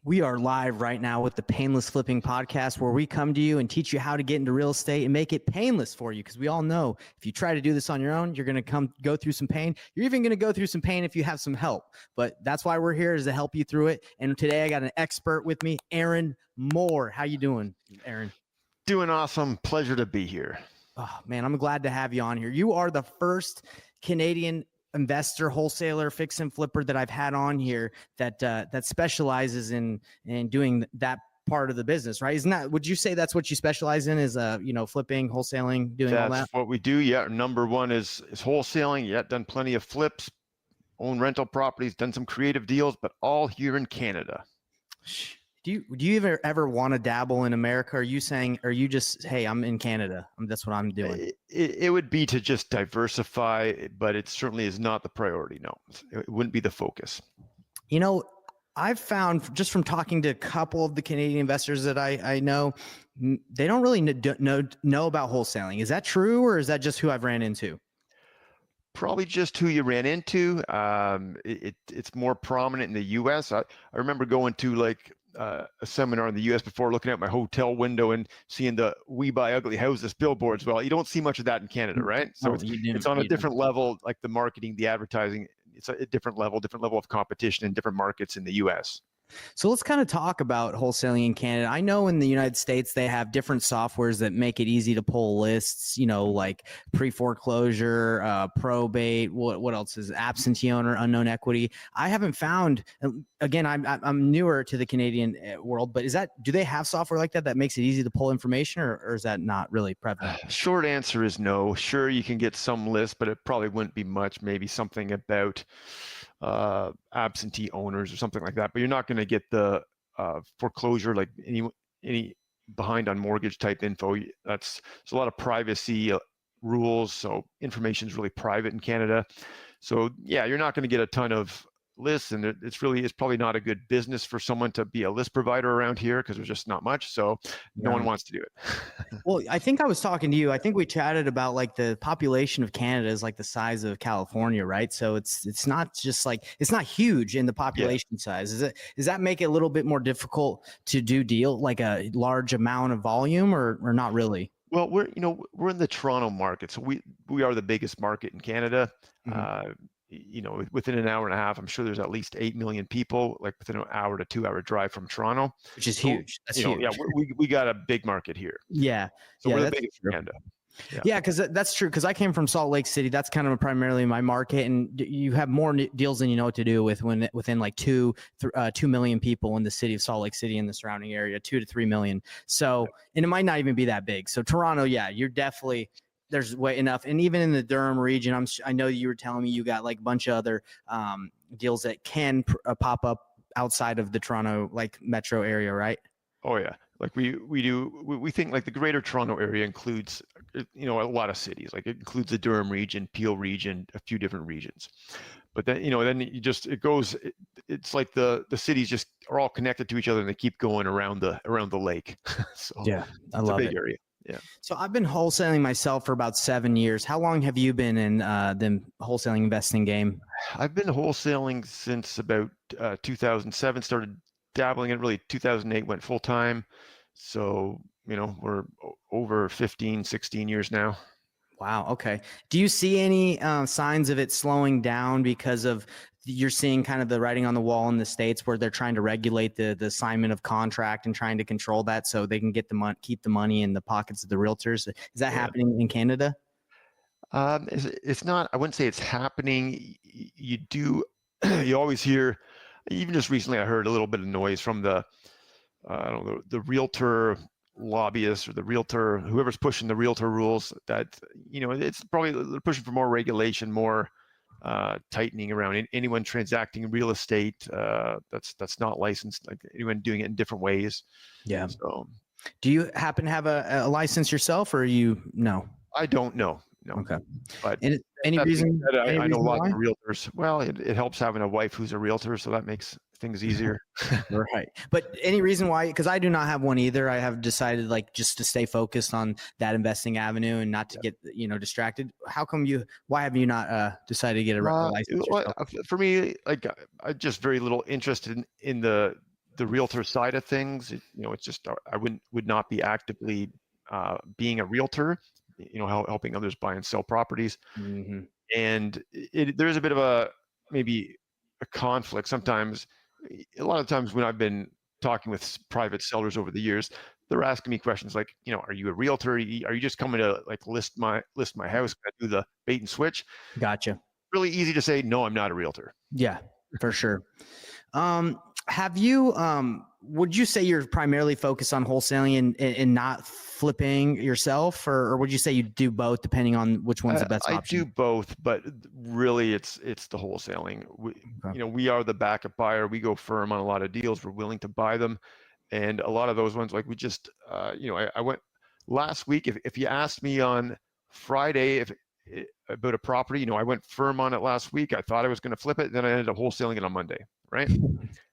We are live right now with the Payneless Flipping Podcast, where we come to you and teach you how to get into real estate and make it painless for you. Because we all know if you try to do this on your own, you're going to go through some pain. You're even going to go through some pain if you have some help. But that's why we're here, is to help you through it. And today I got an expert with me, Aaron Moore. How you doing, Aaron? Doing awesome. Pleasure to be here. Oh, man, I'm glad to have you on here. You are the first Canadian investor, wholesaler, fix and flipper that I've had on here that specializes in doing that part of the business, right? Isn't that, would you say that's what you specialize in, is flipping, wholesaling, doing all that? That's what we do. Yeah. Number one is wholesaling. Yeah. Done plenty of flips, own rental properties, done some creative deals, but all here in Canada. Do you ever want to dabble in America? Are you just, hey, I'm in Canada, that's what I'm doing? It would be to just diversify, but it certainly is not the priority. No, it wouldn't be the focus. You know, I've found just from talking to a couple of the Canadian investors that I know, they don't really know about wholesaling. Is that true, or is that just who I've ran into? Probably just who you ran into. It's more prominent in the U.S. I remember going to a seminar in the U.S. before, looking at my hotel window and seeing the "We Buy Ugly Houses" billboards. Well, you don't see much of that in Canada, right? So it's on a different level, like the marketing, the advertising. It's a different level of competition in different markets in the U.S. So let's kind of talk about wholesaling in Canada. I know in the United States, they have different softwares that make it easy to pull lists, like pre-foreclosure, probate, what else is absentee owner, unknown equity. I haven't found, again, I'm newer to the Canadian world, but do they have software like that makes it easy to pull information, or is that not really prevalent? Short answer is no. Sure, you can get some lists, but it probably wouldn't be much, maybe something about absentee owners or something like that, but you're not going to get the foreclosure, like any behind on mortgage type info. There's a lot of privacy rules, so information is really private in Canada. So yeah, you're not going to get a ton of lists, and it's probably not a good business for someone to be a list provider around here, because there's just not much, so no one wants to do it. Well, I think I was talking to you, I think we chatted about the population of Canada is the size of California, right? So it's not just it's not huge in the population size. Does that make it a little bit more difficult to do a large amount of volume, or not really? Well, we're in the Toronto market, so we are the biggest market in Canada. Mm-hmm. Within an hour and a half, I'm sure there's at least 8 million people, within an hour to 2 hour drive from Toronto, which is huge. That's huge. Yeah, we got a big market here. Yeah. So we're the biggest in Canada. Yeah, because that's true. Because I came from Salt Lake City. That's kind of primarily my market, and you have more deals than you know what to do with within 2 million people in the city of Salt Lake City and the surrounding area, 2 to 3 million. So, and it might not even be that big. So Toronto, yeah, you're definitely. There's way enough. And even in the Durham region, I know you were telling me you got a bunch of other deals that can pop up outside of the Toronto metro area, right? Oh yeah. We think the greater Toronto area includes, a lot of cities. It includes the Durham region, Peel region, a few different regions. But then, it's like the cities just are all connected to each other, and they keep going around the lake. So yeah, I love it. Big area. Yeah. So I've been wholesaling myself for about 7 years. How long have you been in the wholesaling investing game? I've been wholesaling since about 2007. Started dabbling in 2008, went full time. So, we're over 15, 16 years now. Wow. Okay. Do you see any signs of it slowing down because of you're seeing kind of the writing on the wall in the States where they're trying to regulate the assignment of contract and trying to control that so they can get keep the money in the pockets of the realtors? Is that happening in Canada? It's not. I wouldn't say it's happening. You always hear. Even just recently, I heard a little bit of noise from the realtor lobbyists or the realtor, whoever's pushing the realtor rules, that it's probably they're pushing for more regulation, more tightening around anyone transacting real estate that's not licensed, anyone doing it in different ways. Yeah. So, do you happen to have a license yourself, or no? I don't know. No. Okay. But any reason? I know lots of realtors. Well, it helps having a wife who's a realtor, so that makes things easier. Right. But any reason why? Because I do not have one either. I have decided just to stay focused on that investing avenue and not to get distracted. Why have you not decided to get a license? For me, I just very little interested in the the realtor side of things, it's just I would not be actively being a realtor, helping others buy and sell properties. Mm-hmm. And there's a bit of a maybe a conflict sometimes. A lot of times when I've been talking with private sellers over the years, they're asking me questions like, are you a realtor? Are you just coming to like list my house? Can I do the bait and switch? Gotcha. Really easy to say, no, I'm not a realtor. Yeah, for sure. Have you, would you say you're primarily focused on wholesaling and not flipping yourself, or would you say you do both depending on which one's the best option? I do both, but really it's the wholesaling. We are the backup buyer. We go firm on a lot of deals. We're willing to buy them. And a lot of those ones, like we just, I went last week. If you asked me on Friday about a property, I went firm on it last week. I thought I was going to flip it. Then I ended up wholesaling it on Monday. Right.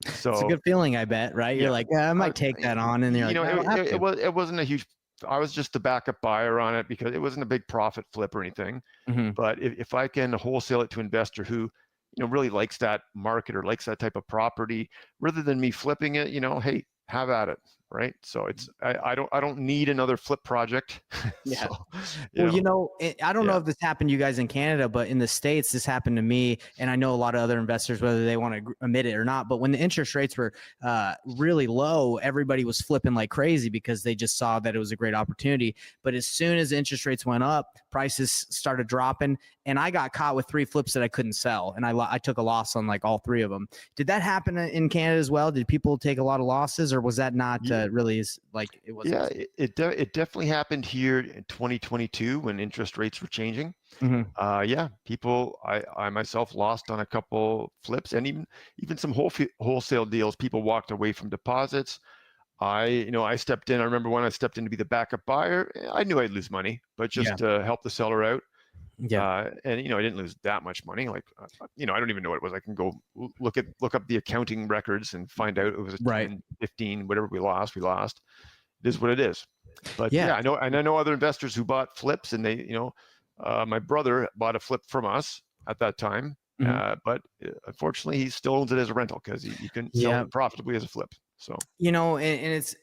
So it's a good feeling, I bet. Right. You're like, I might take that on. And you're it wasn't a huge, I was just the backup buyer on it because it wasn't a big profit flip or anything. Mm-hmm. But if I can wholesale it to an investor who, really likes that market or likes that type of property, rather than me flipping it, hey, have at it. Right. So I don't need another flip project. Yeah. So, I don't know if this happened to you guys in Canada, but in the States, this happened to me. And I know a lot of other investors, whether they want to admit it or not, but when the interest rates were really low, everybody was flipping like crazy because they just saw that it was a great opportunity. But as soon as interest rates went up, prices started dropping, and I got caught with 3 flips that I couldn't sell. And I took a loss on like all 3 of them. Did that happen in Canada as well? Did people take a lot of losses, or was that not really as like it was? Yeah, it definitely happened here in 2022 when interest rates were changing. Mm-hmm. People, I myself lost on a couple flips, and even some wholesale deals. People walked away from deposits. I stepped in. I remember when I stepped in to be the backup buyer, I knew I'd lose money, but just to help the seller out. Yeah. And I didn't lose that much money. Like, I don't even know what it was. I can go look up the accounting records and find out it was 10, 15, whatever we lost. It is what it is. But I know other investors who bought flips, and they, my brother bought a flip from us at that time. Mm-hmm. But unfortunately, he still owns it as a rental because he couldn't sell it profitably as a flip. So, and it's,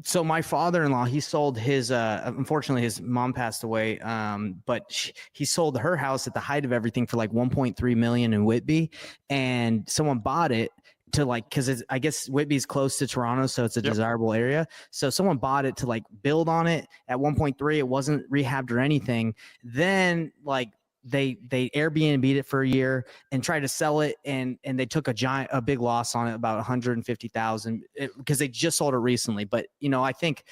so my father-in-law, he sold his, unfortunately his mom passed away. But he sold her house at the height of everything for like 1.3 million in Whitby, and someone bought it to like, cause I guess Whitby's close to Toronto, so it's a desirable area. So someone bought it to like build on it at 1.3. It wasn't rehabbed or anything. Then like, they Airbnb'd it for a year and tried to sell it, and they took a big loss on it, about 150,000, because they just sold it recently. But I think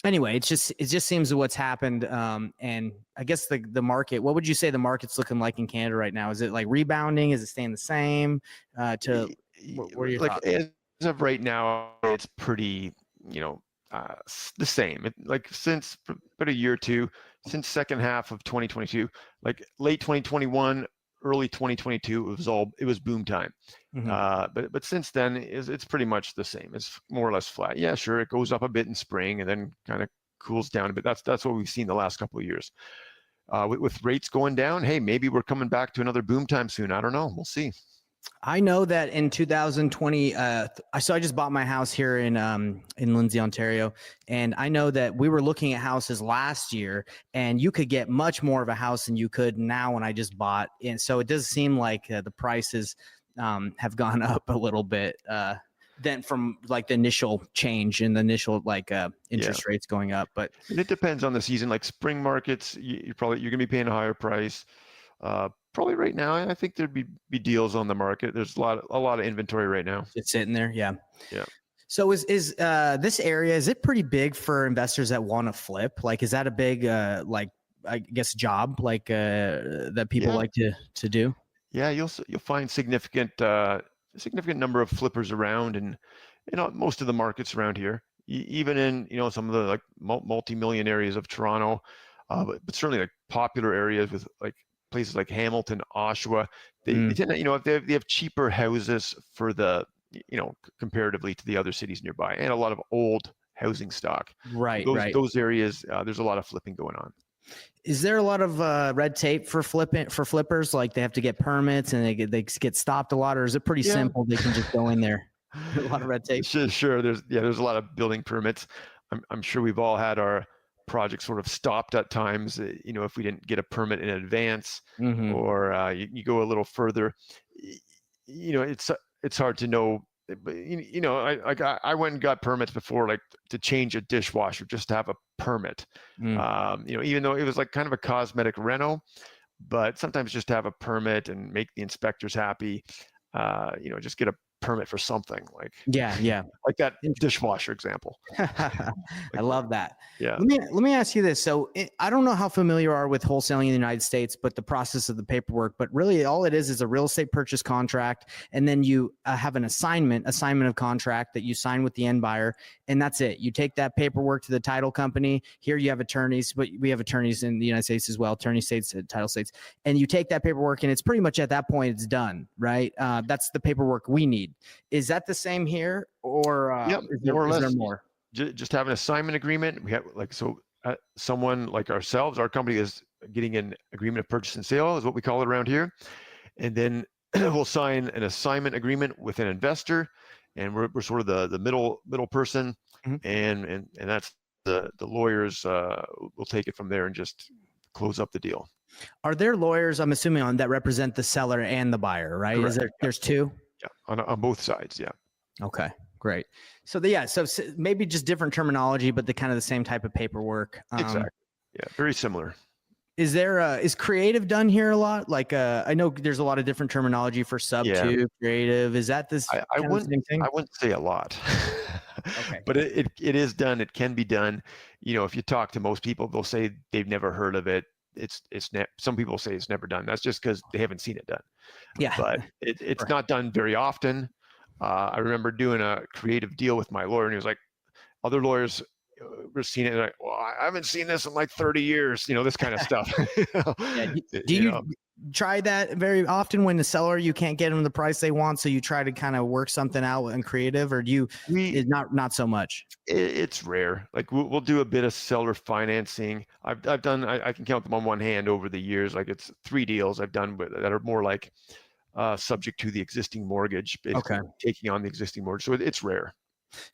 anyway, it just seems what's happened. And I guess the market, what would you say the market's looking like in Canada right now? Is it like rebounding? Is it staying the same? What are your thoughts? As of right now, it's pretty, the same. Like since about a year or two, since second half of 2022, like late 2021, early 2022, it was boom time. Mm-hmm. But since then, it's pretty much the same. It's more or less flat. Yeah, sure, it goes up a bit in spring and then kind of cools down a bit. That's what we've seen the last couple of years. With rates going down, hey, maybe we're coming back to another boom time soon. I don't know. We'll see. I know that in 2020, so I just bought my house here in Lindsay, Ontario, and I know that we were looking at houses last year, and you could get much more of a house than you could now when I just bought. And so it does seem like the prices have gone up a little bit than from like the initial change and the initial interest rates going up. But it depends on the season. Like spring markets, you're going to be paying a higher price. Probably right now, I think there'd be deals on the market. There's a lot of inventory right now. It's sitting there, yeah. So is this area, is it pretty big for investors that want to flip? Like, is that a big I guess job that people like to do? Yeah, you'll find significant number of flippers around, and most of the markets around here, even in some of the like multi-million areas of Toronto, but certainly like popular areas with like places like Hamilton, Oshawa, they tend to, they have cheaper houses for the, comparatively to the other cities nearby, and a lot of old housing stock. Right. Those areas, there's a lot of flipping going on. Is there a lot of red tape for flippers? Like they have to get permits and they get stopped a lot, or is it pretty simple? They can just go in there. A lot of red tape. Sure. There's a lot of building permits. I'm sure we've all had our projects sort of stopped at times, if we didn't get a permit in advance, Mm-hmm. or you go a little further. It's hard to know. But I went and got permits before, like to change a dishwasher, just to have a permit. Even though it was like kind of a cosmetic reno, but sometimes just to have a permit and make the inspectors happy, just get a permit for something like Yeah. like that dishwasher example. I love that. Yeah. Let me ask you this. So I don't know how familiar you are with wholesaling in the United States, but the process of the paperwork, but really all it is a real estate purchase contract. And then you have an assignment of contract that you sign with the end buyer. And that's it. You take that paperwork to the title company. Here you have attorneys, but we have attorneys in the United States as well, attorney states, title states. And you take that paperwork and it's pretty much at that point it's done, right? That's the paperwork we need. Is that the same here, or is there more? Just have an assignment agreement. We have someone like ourselves, our company is getting an agreement of purchase and sale, is what we call it around here, and then we'll sign an assignment agreement with an investor, and we're sort of the middle person, and that's the lawyers will take it from there and just close up the deal. Are there lawyers, I'm assuming, that represent the seller and the buyer, right? Correct. There's two? Yeah, on both sides, yeah. Okay, great. So so maybe just different terminology, but the kind of the same type of paperwork. Exactly. Yeah, very similar. Is creative done here a lot? Like I know there's a lot of different terminology for sub two, creative. Is that this I wouldn't, same thing? I wouldn't say a lot. Okay. But it is done. It can be done. If you talk to most people, they'll say they've never heard of it. Some people say it's never done. That's just because they haven't seen it done. Yeah. But it's right. Not done very often. I remember doing a creative deal with my lawyer, and he was like, other lawyers were seeing it, and like, well, I haven't seen this in like 30 years, this kind of stuff. Yeah. Do you try that very often when the seller, you can't get them the price they want, so you try to kind of work something out in creative, or it's not so much? It's rare. Like we'll do a bit of seller financing. I've done, I can count them on one hand over the years. Like it's 3 deals I've done that are more like subject to the existing mortgage, basically taking on the existing mortgage. So it's rare.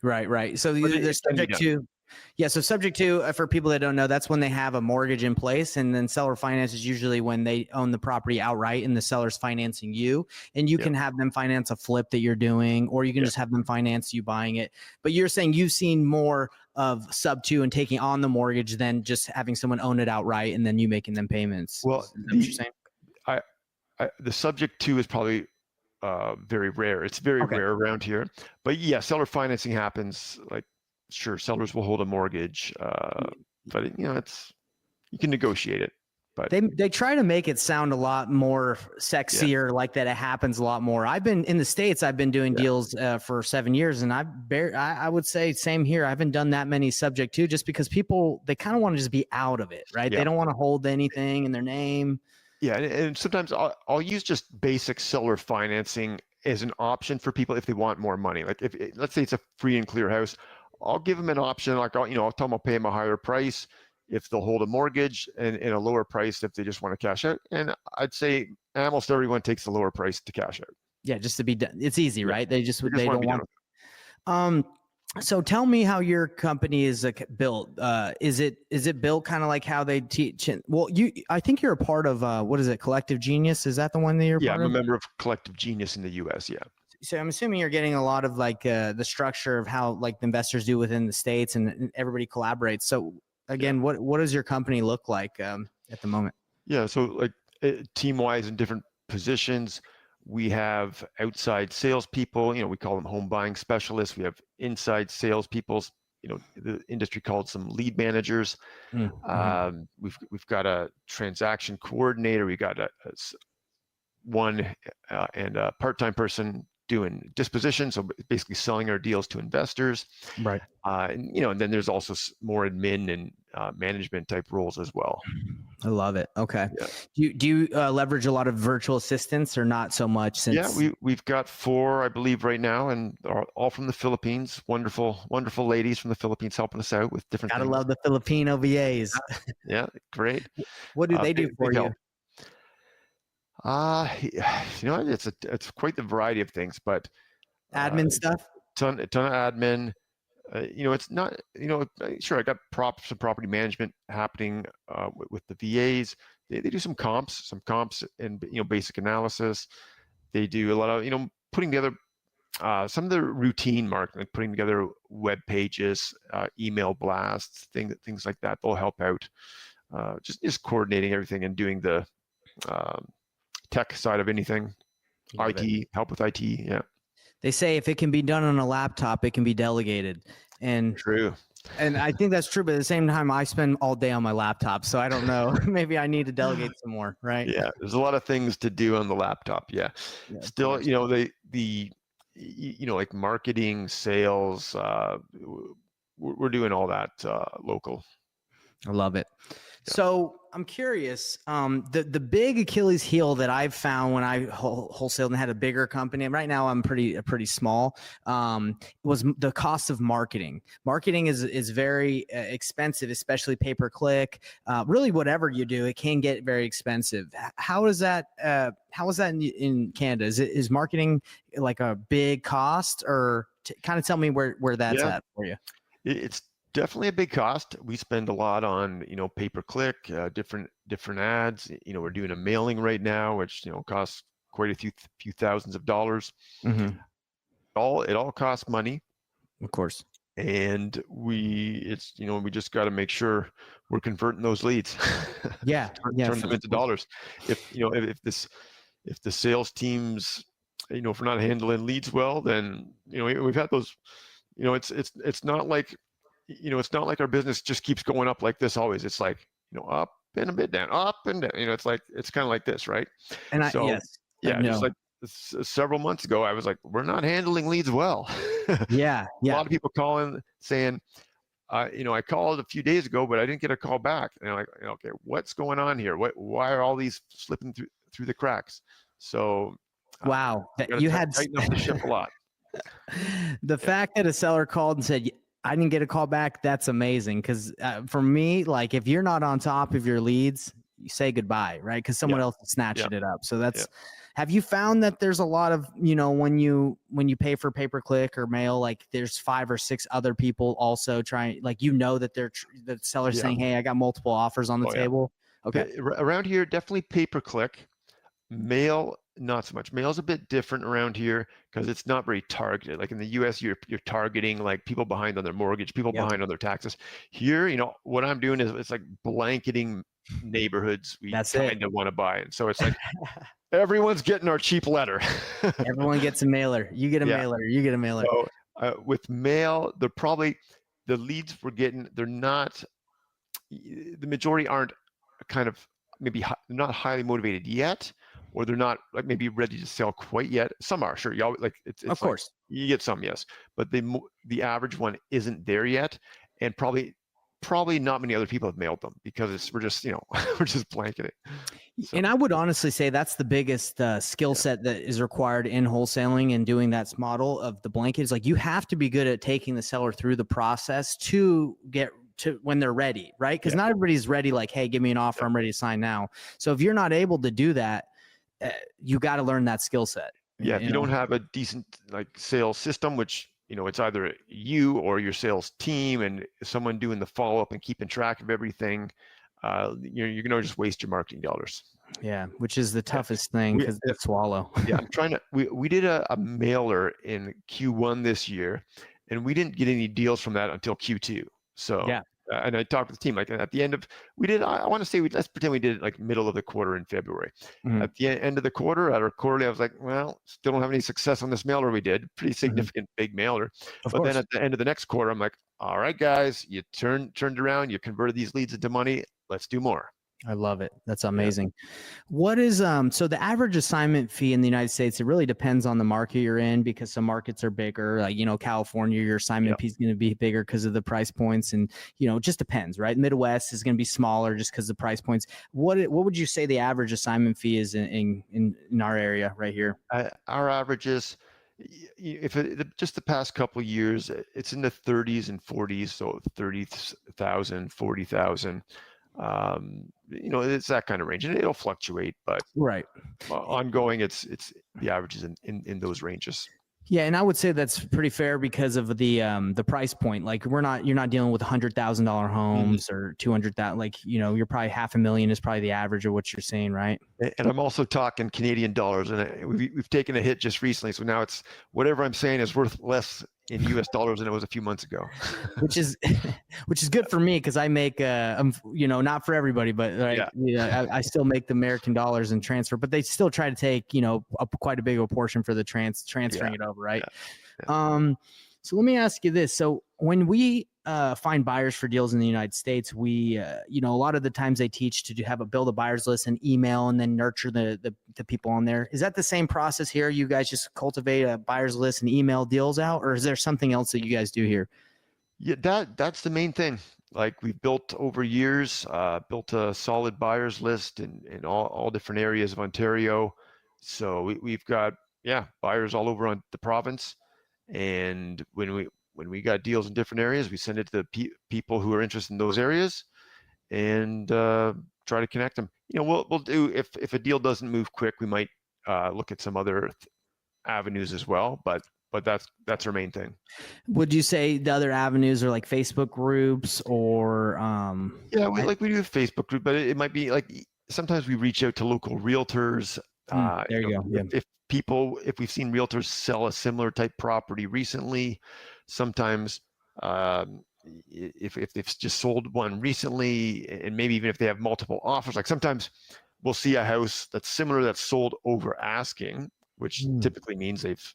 Right. So they're subject to. Yeah, so subject to, for people that don't know, that's when they have a mortgage in place, and then seller finance is usually when they own the property outright and the seller's financing you, and you can have them finance a flip that you're doing, or you can just have them finance you buying it. But you're saying you've seen more of sub 2 and taking on the mortgage than just having someone own it outright and then you making them payments. Well, is that what you're saying? The subject to is probably very rare. It's very rare around here. But yeah, seller financing happens. Like, sure, sellers will hold a mortgage, but you can negotiate it. But they try to make it sound a lot more sexier, like that it happens a lot more. I've been in the States. I've been doing deals for 7 years, and I would say same here. I haven't done that many subject to, just because people, they kind of want to just be out of it, right? They don't want to hold anything in their name. Yeah, and sometimes I'll use just basic seller financing as an option for people if they want more money. Like if let's say it's a free and clear house, I'll give them an option. Like I'll tell them I'll pay them a higher price if they'll hold a mortgage, and a lower price if they just want to cash out. And I'd say almost everyone takes the lower price to cash out. Yeah, just to be done. It's easy, right? They don't want. So tell me how your company is built. Is it built kind of like how they teach? Well, I think you're a part of what is it, Collective Genius? Is that the one that you're part of? Yeah, I'm a member of Collective Genius in the U.S. Yeah. So I'm assuming you're getting a lot of like the structure of how like the investors do within the States, and everybody collaborates. So again, what does your company look like at the moment? Yeah, so like team-wise in different positions, we have outside salespeople. We call them home buying specialists. We have inside salespeople. The industry calls them lead managers. Mm-hmm. We've got a transaction coordinator. We got one and a part-time person doing disposition, so basically selling our deals to investors. Right. And then there's also more admin and management type roles as well. I love it. Okay. Yeah. Do you leverage a lot of virtual assistants, or not so much? We've got 4, I believe, right now, and all from the Philippines. Wonderful ladies from the Philippines helping us out with different things. Gotta love the Filipino VAs. Yeah, great. What do they do for you? It's quite the variety of things, but admin stuff. ton of admin. It's not, sure, I got some property management happening with the VAs. They do some comps and, basic analysis. They do a lot of, putting together some of the routine marketing, like putting together web pages, email blasts, things like that. They'll help out. Just coordinating everything and doing the tech side of anything. Love IT, it. help with IT. Yeah. They say if it can be done on a laptop, it can be delegated. And True. And I think that's true, but at the same time, I spend all day on my laptop, so I don't know. Maybe I need to delegate some more, right? Yeah, there's a lot of things to do on the laptop. Yeah, still, like marketing, sales, we're doing all that local. I love it. So I'm curious. The big Achilles heel that I've found when I wholesaled and had a bigger company, and right now I'm pretty small, was the cost of marketing. Marketing is very expensive, especially pay per click. Really, whatever you do, it can get very expensive. How is that? How is that in Canada? Is marketing like a big cost, or kind of tell me where that's at for you? It's definitely a big cost. We spend a lot on, pay per click, different ads. We're doing a mailing right now, which, costs quite a few thousands of dollars. Mm-hmm. It all costs money. Of course. And we just got to make sure we're converting those leads. Yeah. turn them into dollars. If the sales teams, if we're not handling leads well, then, we've had those, it's not like, it's not like our business just keeps going up like this always. It's like, up and a bit down, up and down. It's like, it's kind of like this, right? And just like several months ago, I was like, we're not handling leads well. Yeah. A lot of people calling saying, I called a few days ago, but I didn't get a call back. And I'm like, okay, what's going on here? Why are all these slipping through the cracks? So, wow, you had tighten up the ship a lot. The fact that a seller called and said, I didn't get a call back, that's amazing. Because for me, like if you're not on top of your leads, you say goodbye, right? Because someone else is snatching it up. So that's. Have you found that there's a lot of, when you pay for pay per click or mail, like there's 5 or 6 other people also trying, like that the seller's saying, hey, I got multiple offers on the table. Okay. Around here, definitely pay per click. Mail, not so much. Mail's a bit different around here because it's not very targeted. Like in the US, you're targeting like people behind on their mortgage, people behind on their taxes. Here, what I'm doing is it's like blanketing neighborhoods we kind of want to buy. And so it's like everyone's getting our cheap letter. Everyone gets a mailer. You get a mailer. You get a mailer. So with mail, the leads we're getting, they're not, the majority aren't kind of maybe not highly motivated yet, or they're not like maybe ready to sell quite yet. Some are, sure. Y'all like it's of course you get some, yes, but the average one isn't there yet, and probably not many other people have mailed them because we're just we're just blanketing. So. And I would honestly say that's the biggest skill set that is required in wholesaling and doing that model of the blanket. Is like you have to be good at taking the seller through the process to get to when they're ready, right? Because not everybody's ready. Like, hey, give me an offer. I'm ready to sign now. So if you're not able to do that, you got to learn that skill set. Yeah, if you don't have a decent like sales system, which it's either you or your sales team and someone doing the follow-up and keeping track of everything, you're gonna just waste your marketing dollars. Yeah, which is the toughest thing because to swallow. Yeah, I'm trying to. We did a mailer in Q1 this year, and we didn't get any deals from that until Q2. So and I talked with the team like at the end of I want to say let's pretend we did it like middle of the quarter in February. Mm-hmm. At the end of the quarter, at our quarterly, I was like, well, still don't have any success on this mailer we did. Pretty significant big mailer. But then at the end of the next quarter, I'm like, all right, guys, you turned around, you converted these leads into money. Let's do more. I love it. That's amazing. What is so the average assignment fee in the United States, it really depends on the market you're in because some markets are bigger, like California, your assignment fee is going to be bigger because of the price points, and it just depends, right? Midwest is going to be smaller just because of the price points. What would you say the average assignment fee is in our area right here? Our average is, if just the past couple of years, it's in the 30s and 40s, so 30,000, 40,000. It's that kind of range, and it'll fluctuate, but ongoing, it's the averages in those ranges. Yeah, and I would say that's pretty fair because of the price point. Like you're not dealing with $100,000 homes or 200,000. Like you're probably $500,000 is probably the average of what you're saying, right? And I'm also talking Canadian dollars, and we've taken a hit just recently. So now it's whatever I'm saying is worth less in US dollars than it was a few months ago. which is good for me because I make not for everybody, but I still make the American dollars and transfer, but they still try to take quite a big of a portion for the transferring it over, right? Yeah. So let me ask you this: so when we find buyers for deals in the United States, we a lot of the times they teach to build a buyers list and email and then nurture the people on there. Is that the same process here? You guys just cultivate a buyers list and email deals out, or is there something else that you guys do here? Yeah, that's the main thing. Like we've built over years, built a solid buyers list in all different areas of Ontario. So we've got buyers all over on the province, and when we got deals in different areas, we send it to the people who are interested in those areas, and try to connect them. We'll do if a deal doesn't move quick, we might look at some other avenues as well, but that's our main thing. Would you say the other avenues are like Facebook groups or we do a Facebook group, but it might be like sometimes we reach out to local realtors. There you go. Yeah. If we've seen realtors sell a similar type property recently, sometimes if they've just sold one recently, and maybe even if they have multiple offers, like sometimes we'll see a house that's similar that's sold over asking, which typically means they've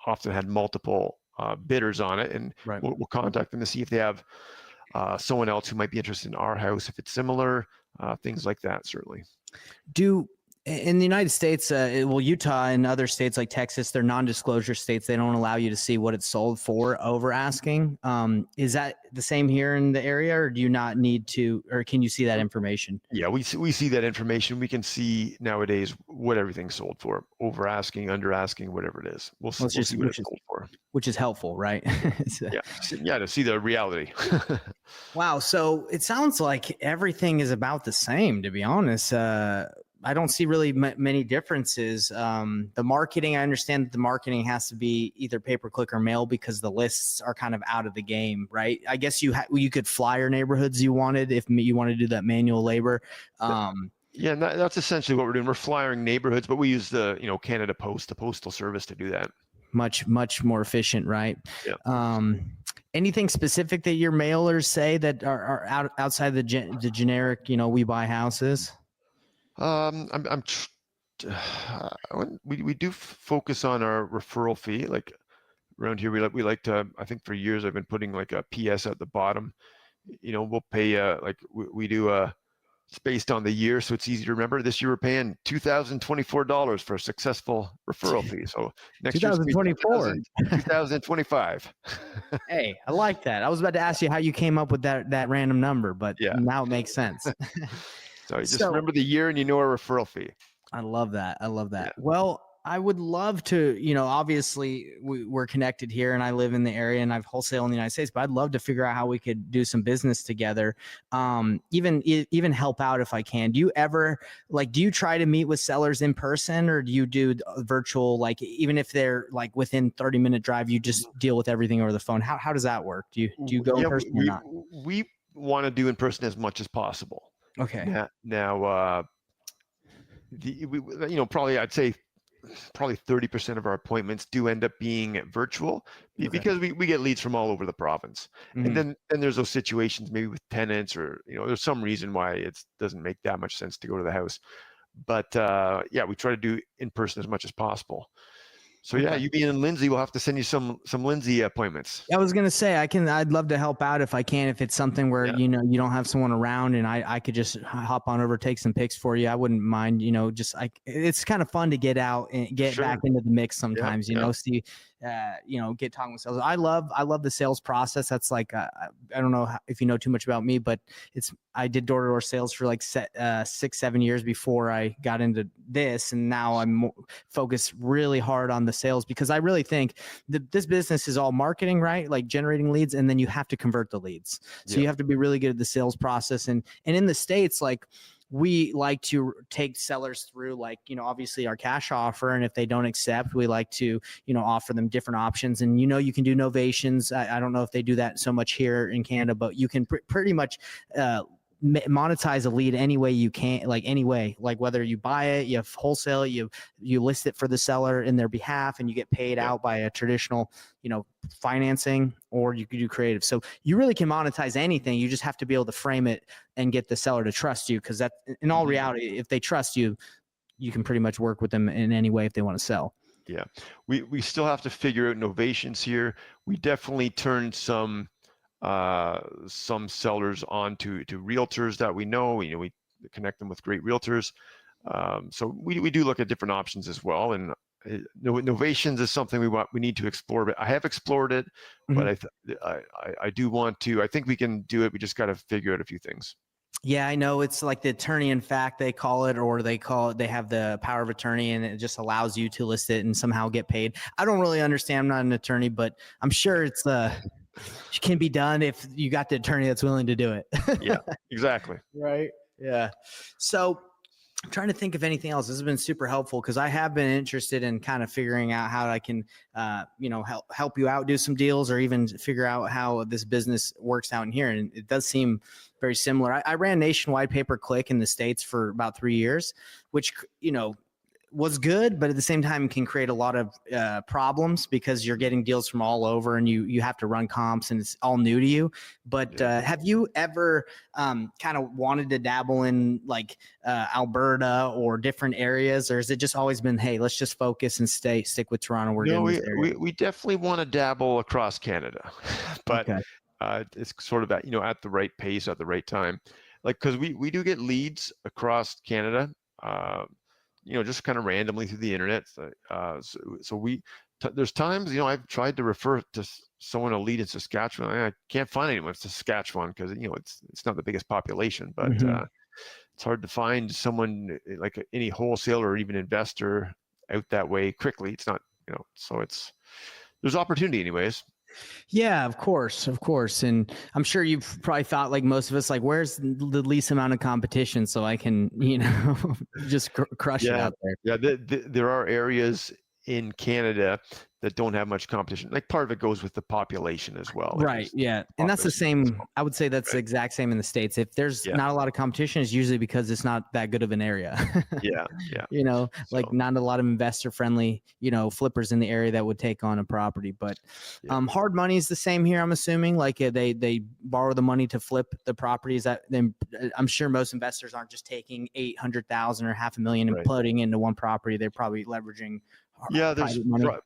often had multiple bidders on it, and we'll contact them to see if they have someone else who might be interested in our house if it's similar, things like that. Certainly. In the United States, Utah and other states like Texas, they're non-disclosure states. They don't allow you to see what it's sold for over asking. Is that the same here in the area, or do you not need to, or can you see that information? Yeah, we see that information. We can see nowadays what everything's sold for, over asking, under asking, whatever it is. We'll see what it's sold for. Which is helpful, right? To see the reality. Wow. So it sounds like everything is about the same, to be honest. I don't see really many differences. The marketing, I understand that the marketing has to be either pay-per-click or mail because the lists are kind of out of the game, right? I guess you could flyer neighborhoods you wanted if you want to do that manual labor. Yeah, and that's essentially what we're doing. We're flyering neighborhoods, but we use the Canada Post, the postal service, to do that. Much more efficient, right? Yeah. Anything specific that your mailers say that are outside the generic, we buy houses? We do focus on our referral fee. Like around here, we like to. I think for years I've been putting like a PS at the bottom. We'll pay we do it's based on the year, so it's easy to remember. This year we're paying $2,024 for a successful referral fee. So next 2024, 2025. Hey, I like that. I was about to ask you how you came up with that random number, but now it makes sense. So you just remember the year and our referral fee. I love that. Yeah. Well, I would love to, obviously we're connected here and I live in the area and I've wholesale in the United States, but I'd love to figure out how we could do some business together. Even help out if I can. Do you ever do you try to meet with sellers in person, or do you do virtual, even if they're within 30-minute drive, you just deal with everything over the phone? How does that work? Do you go in person or not? We want to do in person as much as possible. Okay. Now, probably I'd say probably 30% of our appointments do end up being virtual because we get leads from all over the province. And then there's those situations maybe with tenants or, there's some reason why it doesn't make that much sense to go to the house. But we try to do in person as much as possible. So you being in Lindsay, we'll have to send you some Lindsay appointments. I was gonna say I'd love to help out if I can. If it's something where you don't have someone around and I could just hop on over, take some pics for you, I wouldn't mind. It's kind of fun to get out and get back into the mix sometimes. See, get talking with sales. I love the sales process. That's I don't know if you know too much about me, but I did door-to-door sales for 6-7 years before I got into this, and now I'm focused really hard on the sales because I really think that this business is all marketing, right? Like generating leads, and then you have to convert the leads. So you have to be really good at the sales process. And in the States, we like to take sellers through, like, obviously our cash offer. And if they don't accept, we like to, offer them different options. And, you can do novations. I don't know if they do that so much here in Canada, but you can pretty much, monetize a lead any way you can, like any way, like whether you buy it, you have wholesale, you list it for the seller in their behalf, and you get paid out by a traditional, financing, or you could do creative. So you really can monetize anything. You just have to be able to frame it and get the seller to trust you. Cause that, in all reality, if they trust you, you can pretty much work with them in any way if they want to sell. Yeah. We still have to figure out novations here. We definitely turned some sellers on to realtors that we know. We connect them with great realtors. So we do look at different options as well. And novations is something we need to explore. But I have explored it, but I do want to. I think we can do it. We just got to figure out a few things. Yeah, I know. It's like the attorney in fact they call it, or they have the power of attorney, and it just allows you to list it and somehow get paid. I don't really understand. I'm not an attorney, but I'm sure it's can be done if you got the attorney that's willing to do it. Yeah, exactly. Right. Yeah. So I'm trying to think of anything else. This has been super helpful because I have been interested in kind of figuring out how I can, help you out, do some deals, or even figure out how this business works out in here. And it does seem very similar. I ran nationwide pay-per-click in the States for about 3 years, which, was good, but at the same time can create a lot of problems because you're getting deals from all over, and you have to run comps, and it's all new to you. But have you ever kind of wanted to dabble in like Alberta or different areas, or has it just always been, hey, let's just focus and stick with Toronto? We definitely want to dabble across Canada, but it's sort of at the right pace at the right time, like because we do get leads across Canada. Just kind of randomly through the internet. So there's times, I've tried to refer to someone a lead in Saskatchewan. I can't find anyone in Saskatchewan because, it's not the biggest population, but it's hard to find someone like any wholesaler or even investor out that way quickly. It's not, so there's opportunity anyways. Yeah, of course. And I'm sure you've probably thought, like most of us, like, where's the least amount of competition so I can, just crush it out there. Yeah, there are areas in Canada that don't have much competition. Like part of it goes with the population as well. Right. Yeah. And that's the same. I would say that's the exact same in the States. If there's not a lot of competition, it's usually because it's not that good of an area. Yeah. Not a lot of investor friendly, flippers in the area that would take on a property. But hard money is the same here, I'm assuming. Like they borrow the money to flip the properties. Then I'm sure most investors aren't just taking $800,000 or $500,000 and putting into one property. They're probably leveraging. There's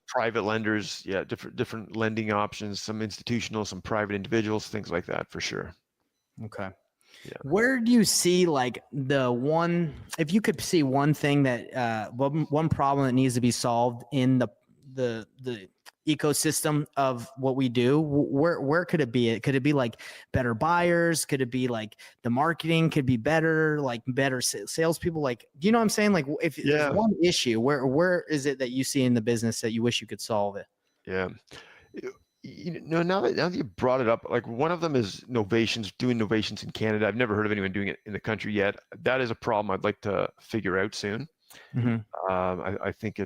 private lenders, different lending options, some institutional, some private individuals, things like that for sure. Okay. Yeah. Where do you see like if you could see one thing that one problem that needs to be solved in the ecosystem of what we do, where could it be? Could it be like better buyers? Could it be like the marketing could be better, like better salespeople? Like, do you know what I'm saying? Like if there's one issue, where is it that you see in the business that you wish you could solve it? Yeah. Now that you brought it up, like one of them is doing novations in Canada. I've never heard of anyone doing it in the country yet. That is a problem I'd like to figure out soon. Mm-hmm. I think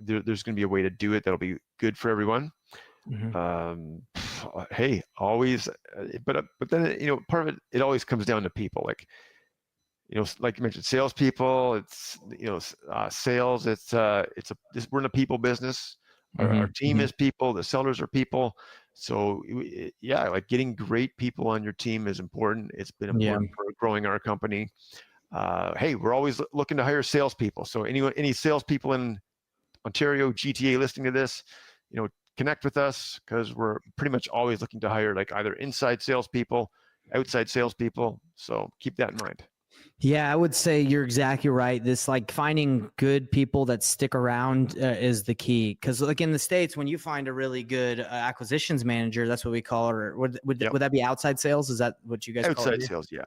there's going to be a way to do it that'll be good for everyone. Mm-hmm. Hey, always, but then part of it always comes down to people. Like like you mentioned, salespeople. It's sales. We're in a people business. Our team is people. The sellers are people. So like getting great people on your team is important. It's been important for growing our company. Hey, we're always looking to hire salespeople. So any salespeople in Ontario, GTA listening to this, connect with us because we're pretty much always looking to hire like either inside salespeople, outside salespeople. So keep that in mind. Yeah, I would say you're exactly right. This like finding good people that stick around is the key. Because like in the States, when you find a really good acquisitions manager, that's what we call it. Or would that be outside sales? Is that what you guys call it? Outside sales, yeah.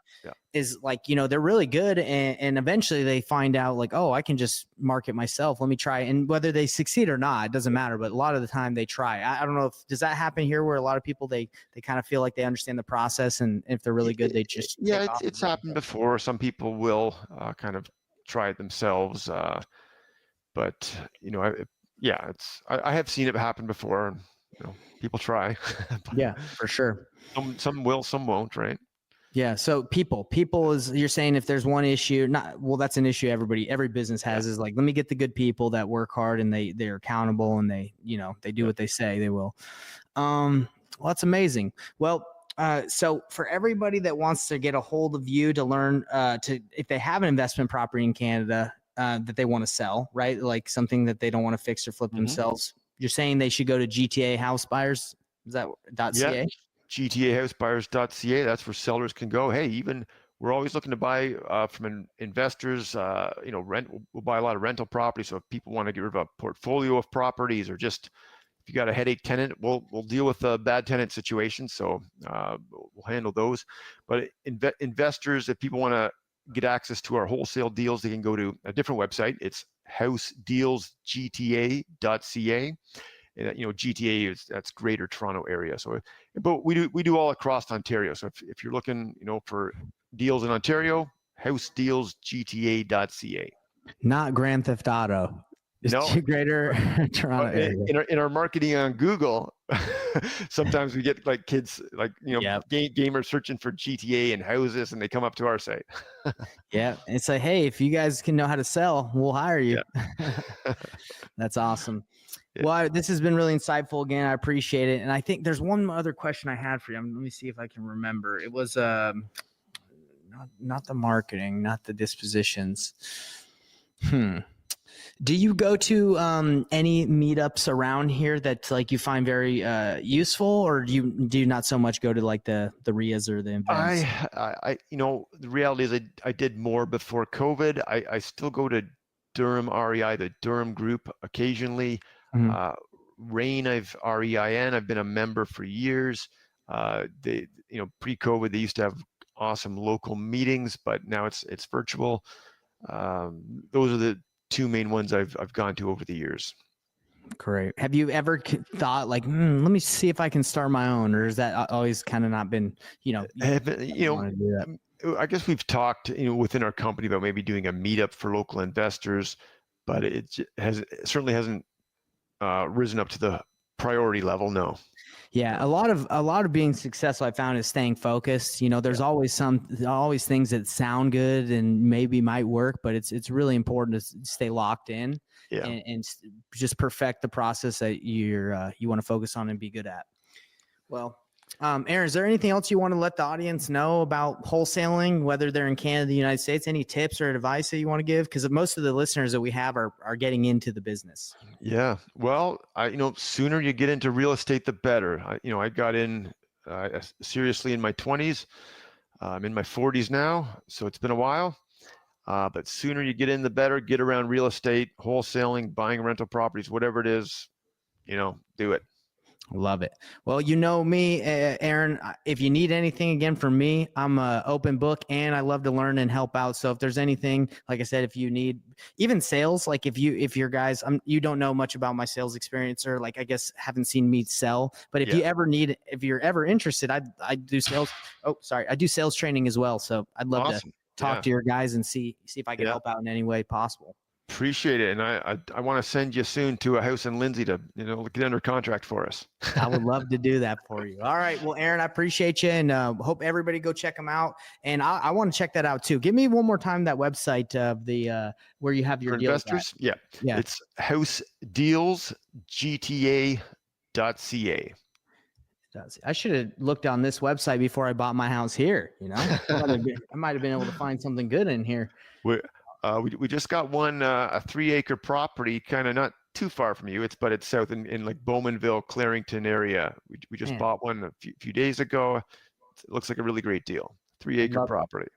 Is like, they're really good. And eventually they find out like, oh, I can just market myself. Let me try. And whether they succeed or not, it doesn't matter. But a lot of the time they try. I don't know does that happen here where a lot of people, they kind of feel like they understand the process. And if they're really good, they just. Yeah, it's happened before. Some people people will kind of try it themselves. But I have seen it happen before. And, people try. Yeah, for sure. Some will, some won't, right? Yeah. So people is, you're saying if there's one issue, that's an issue every business has, is like, let me get the good people that work hard and they're accountable and they do what they say they will. Well, that's amazing. Well, so for everybody that wants to get a hold of you to learn, if they have an investment property in Canada that they want to sell, right? Like something that they don't want to fix or flip themselves, you're saying they should go to GTA House Buyers. Is that .ca? Yeah. GTAhousebuyers.ca. That's where sellers can go. Hey, even we're always looking to buy from investors. We'll buy a lot of rental properties. So if people want to get rid of a portfolio of properties, or just if you got a headache tenant, we'll deal with a bad tenant situation. So we'll handle those. But investors, if people want to get access to our wholesale deals, they can go to a different website. It's housedealsgta.ca. And, GTA that's Greater Toronto Area. So, but we do all across Ontario. So if you're looking, for deals in Ontario, housedealsgta.ca. Not Grand Theft Auto. No, Greater Toronto Area. In our marketing on Google, sometimes we get like kids, like gamers searching for GTA and houses, and they come up to our site. Yeah, it's like, hey, if you guys can know how to sell, we'll hire you. Yeah. That's awesome. Yeah. Well, this has been really insightful. Again, I appreciate it. And I think there's one other question I had for you. Let me see if I can remember. It was not the marketing, not the dispositions. Do you go to any meetups around here that like you find very useful, or do you not so much go to like the RIAs or the events? The reality is I did more before COVID. I still go to Durham REI, the Durham group, occasionally. REIN, REIN, I've been a member for years. Pre-COVID, they used to have awesome local meetings, but now it's virtual. Those are the two main ones I've gone to over the years. Great. Have you ever thought like, let me see if I can start my own, or has that always kind of not been, want to do that? I guess we've talked, within our company about maybe doing a meetup for local investors, but it certainly hasn't risen up to the priority level. No. Yeah, a lot of being successful I found is staying focused. There's always things that sound good and maybe might work, but it's really important to stay locked in and just perfect the process that you want to focus on and be good at. Well, Aaron, is there anything else you want to let the audience know about wholesaling, whether they're in Canada, the United States? Any tips or advice that you want to give? Because most of the listeners that we have are getting into the business. Yeah. Well, sooner you get into real estate, the better. I got in seriously in my 20s. I'm in my 40s now, so it's been a while. But sooner you get in, the better. Get around real estate, wholesaling, buying rental properties, whatever it is, do it. Love it. Well, me, Aaron, if you need anything again from me, I'm an open book and I love to learn and help out. So if there's anything, like I said, if you need even sales, like if you're guys, you don't know much about my sales experience, or like, I guess haven't seen me sell, but if you're ever interested, I do sales. Oh, sorry. I do sales training as well. So I'd love to talk to your guys and see if I can help out in any way possible. Appreciate it. And I want to send you soon to a house in Lindsay to, get under contract for us. I would love to do that for you. All right. Well, Aaron, I appreciate you, and hope everybody go check them out. And I want to check that out too. Give me one more time that website of the where you have your for deals investors. At. Yeah. It's housedealsgta.ca. I should have looked on this website before I bought my house here. I might have been able to find something good in here. We just got one, a 3-acre property, kind of not too far from you. It's south in like Bowmanville, Clarington area. We just bought one a few days ago. It looks like a really great deal. 3-acre property.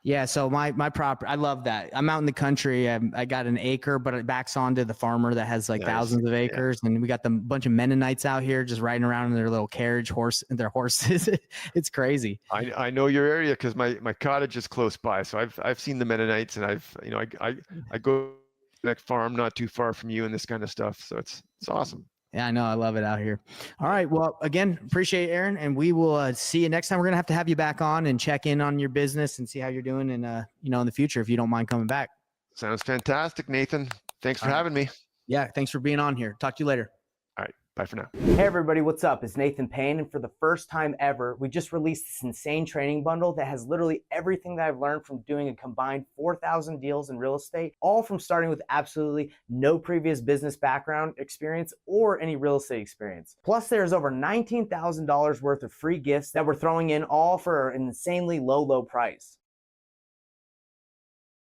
Yeah. So my property, I love that. I'm out in the country. I got an acre, but it backs onto the farmer that has like thousands of acres. Yeah. And we got the bunch of Mennonites out here just riding around in their little carriage their horses. It's crazy. I know your area because my cottage is close by. So I've seen the Mennonites, and I go to that farm not too far from you and this kind of stuff. So it's awesome. Yeah, I know. I love it out here. All right. Well, again, appreciate it, Aaron, and we will see you next time. We're going to have you back on and check in on your business and see how you're doing and, in the future, if you don't mind coming back. Sounds fantastic, Nathan. Thanks for having me. Yeah. Thanks for being on here. Talk to you later. All right. Bye for now. Hey everybody, what's up? It's Nathan Payne, and for the first time ever, we just released this insane training bundle that has literally everything that I've learned from doing a combined 4,000 deals in real estate, all from starting with absolutely no previous business background experience or any real estate experience. Plus, there's over $19,000 worth of free gifts that we're throwing in, all for an insanely low price.